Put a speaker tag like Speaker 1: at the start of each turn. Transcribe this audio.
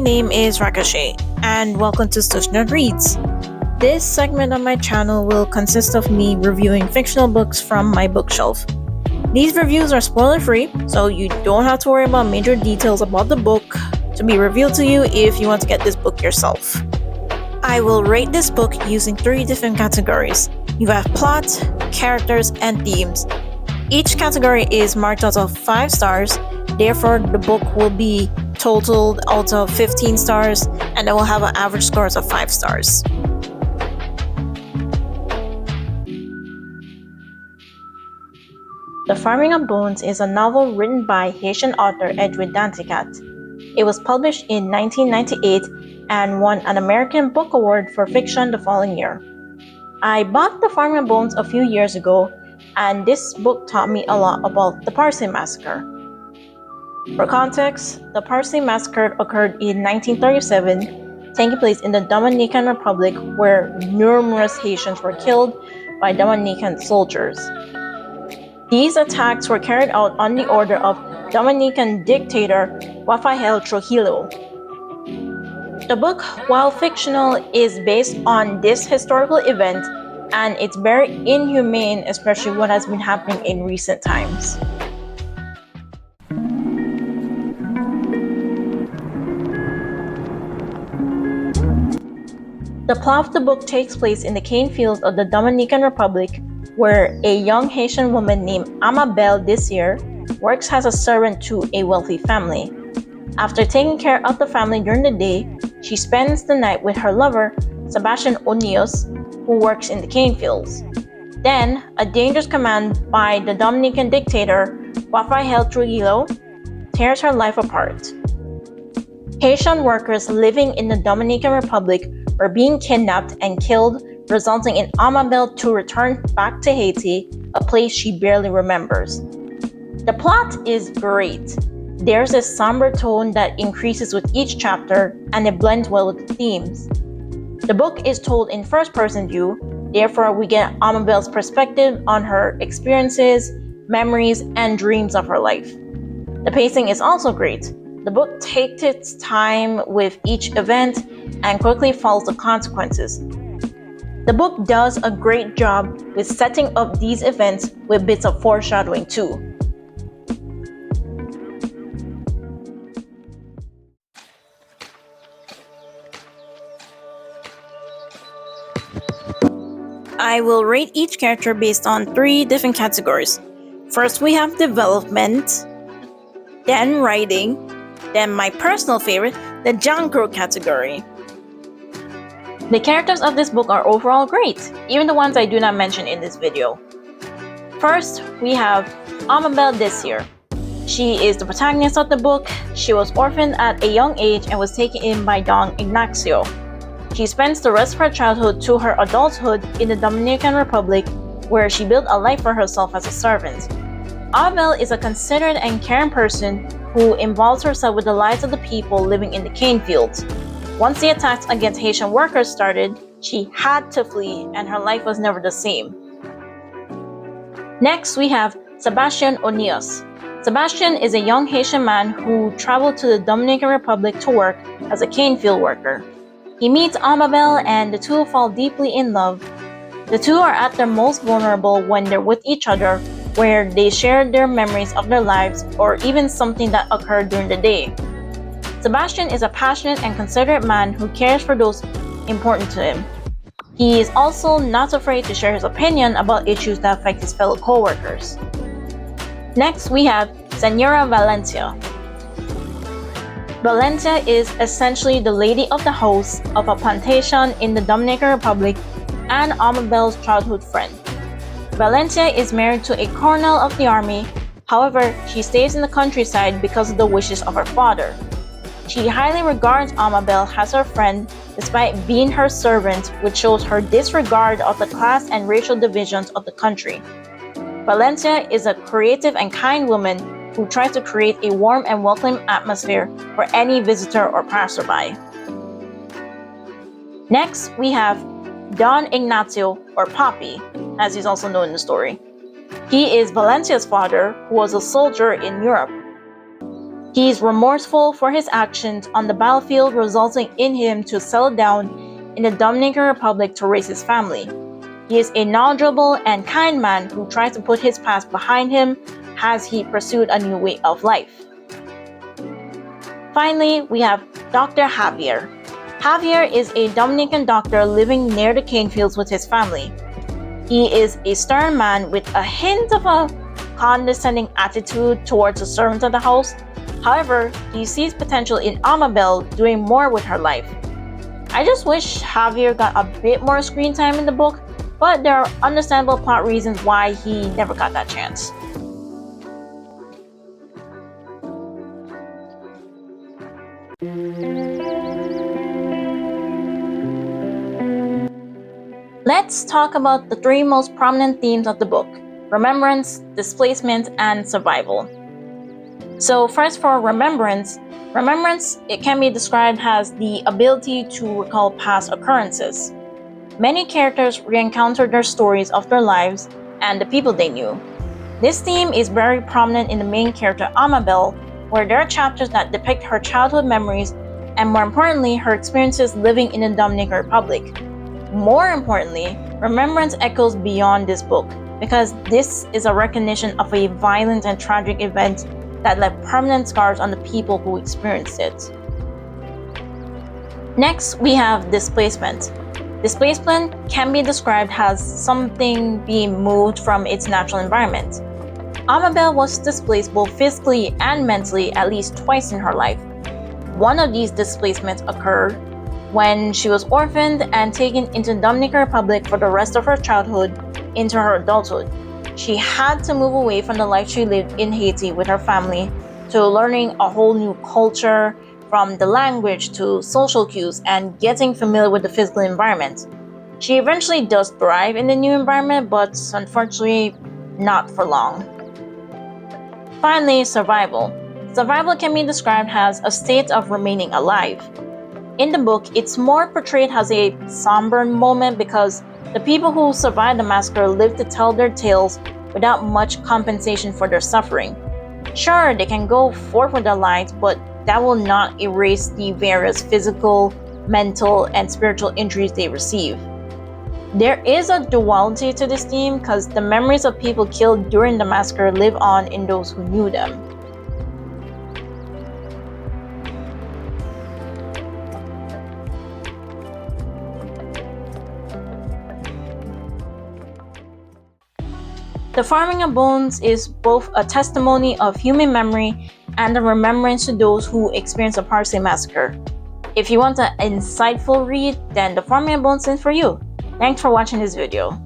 Speaker 1: name is Ricochet, and welcome to Stush Reads. This segment on my channel will consist of me reviewing fictional books from my bookshelf. These reviews are spoiler-free, so you don't have to worry about major details about the book to be revealed to you if you want to get this book yourself. I will rate this book using 3 different categories. You have plot, characters, and themes. Each category is marked out of 5 stars, therefore the book will be totaled out of 15 stars and it will have an average score of 5 stars. The Farming of Bones is a novel written by Haitian author Edwin Danticat. It was published in 1998 and won an American Book Award for fiction the following year. I bought The Farming of Bones a few years ago, and this book taught me a lot about the Parsley Massacre. For context, the Parsley Massacre occurred in 1937, taking place in the Dominican Republic, where numerous Haitians were killed by Dominican soldiers. These attacks were carried out on the order of Dominican dictator Rafael Trujillo. The book, while fictional, is based on this historical event, and it's very inhumane, especially what has been happening in recent times. The plot of the book takes place in the cane fields of the Dominican Republic, where a young Haitian woman named Amabel Desir works as a servant to a wealthy family. After taking care of the family during the day, she spends the night with her lover, Sebastian Onios, who works in the cane fields. Then, a dangerous command by the Dominican dictator, Rafael Trujillo, tears her life apart. Haitian workers living in the Dominican Republic were being kidnapped and killed, resulting in Amabel to return back to Haiti, a place she barely remembers. The plot is great. There's a somber tone that increases with each chapter, and it blends well with the themes. The book is told in first-person view, therefore we get Amabel's perspective on her experiences, memories, and dreams of her life. The pacing is also great. The book takes its time with each event and quickly follows the consequences. The book does a great job with setting up these events with bits of foreshadowing too. I will rate each character based on 3 different categories. First, we have development, then writing, then my personal favorite, the Jankro category. The characters of this book are overall great, even the ones I do not mention in this video. First, we have Amabel Desir. She is the protagonist of the book. She was orphaned at a young age and was taken in by Don Ignacio. She spends the rest of her childhood to her adulthood in the Dominican Republic, where she built a life for herself as a servant. Amabel is a considerate and caring person who involves herself with the lives of the people living in the cane fields. Once the attacks against Haitian workers started, she had to flee and her life was never the same. Next, we have Sebastian Onios. Sebastian is a young Haitian man who traveled to the Dominican Republic to work as a cane field worker. He meets Amabel and the two fall deeply in love. The two are at their most vulnerable when they're with each other, where they share their memories of their lives or even something that occurred during the day. Sebastian is a passionate and considerate man who cares for those important to him. He is also not afraid to share his opinion about issues that affect his fellow co-workers. Next, we have Senora Valencia. Valencia is essentially the lady of the house of a plantation in the Dominican Republic and Amabel's childhood friend. Valencia is married to a colonel of the army. However, she stays in the countryside because of the wishes of her father. She highly regards Amabel as her friend despite being her servant, which shows her disregard of the class and racial divisions of the country. Valencia is a creative and kind woman who tries to create a warm and welcoming atmosphere for any visitor or passerby. Next, we have Don Ignacio, or Papi, as he's also known in the story. He is Valencia's father, who was a soldier in Europe. He is remorseful for his actions on the battlefield, resulting in him to settle down in the Dominican Republic to raise his family. He is a knowledgeable and kind man who tries to put his past behind him as he pursued a new way of life. Finally, we have Dr. Javier. Javier is a Dominican doctor living near the cane fields with his family. He is a stern man with a hint of a condescending attitude towards the servants of the house. However, he sees potential in Amabel doing more with her life. I just wish Javier got a bit more screen time in the book, but there are understandable plot reasons why he never got that chance. Let's talk about the three most prominent themes of the book: remembrance, displacement, and survival. So first, for remembrance, it can be described as the ability to recall past occurrences. Many characters re-encounter their stories of their lives and the people they knew. This theme is very prominent in the main character Amabel, where there are chapters that depict her childhood memories and, more importantly, her experiences living in the Dominican Republic. More importantly, remembrance echoes beyond this book, because this is a recognition of a violent and tragic event that left permanent scars on the people who experienced it. Next, we have displacement. Displacement can be described as something being moved from its natural environment. Amabel was displaced both physically and mentally at least twice in her life. One of these displacements occurred when she was orphaned and taken into the Dominican Republic for the rest of her childhood into her adulthood. She had to move away from the life she lived in Haiti with her family to learning a whole new culture, from the language to social cues and getting familiar with the physical environment. She eventually does thrive in the new environment, but unfortunately not for long. Finally, survival. Survival can be described as a state of remaining alive. In the book, it's more portrayed as a somber moment because the people who survived the massacre live to tell their tales without much compensation for their suffering. Sure, they can go forth with their lives, but that will not erase the various physical, mental, and spiritual injuries they receive. There is a duality to this theme because the memories of people killed during the massacre live on in those who knew them. The Farming of Bones is both a testimony of human memory and a remembrance to those who experienced the Parsley Massacre. If you want an insightful read, then The Farming of Bones is for you. Thanks for watching this video.